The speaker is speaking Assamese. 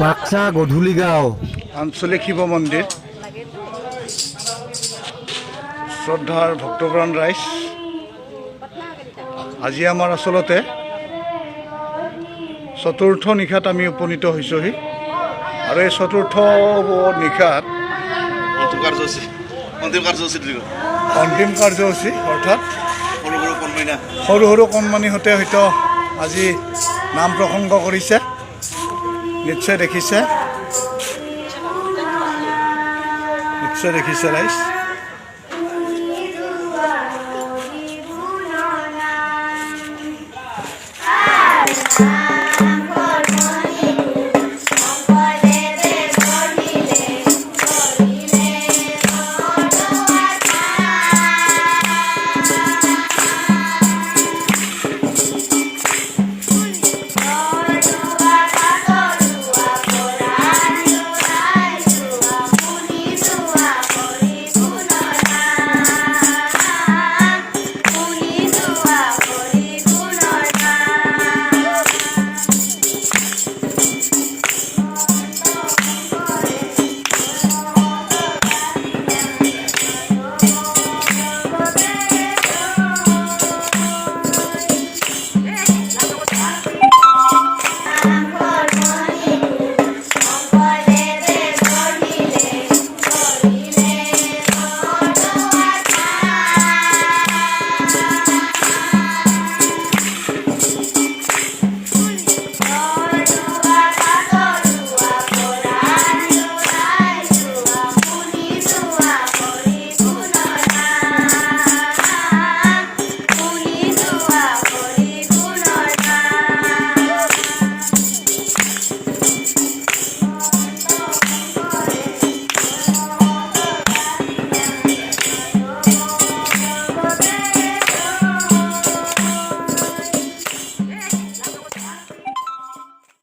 বাক্সা গধূলিগাঁও আঞ্চলিক শিৱ মন্দিৰ শ্ৰদ্ধাৰ ভক্তপ্ৰাণ ৰাইজ আজি আমাৰ আচলতে চতুৰ্থ নিশাত আমি উপনীত হৈছোহি আৰু এই চতুৰ্থ নিশাত অন্তিম কাৰ্যসূচী অৰ্থাৎ সৰু সৰু কণমানিহঁতে হয়তো আজি নাম প্ৰসংগ কৰিছে নিশ্চয় দেখিছে ৰাইজ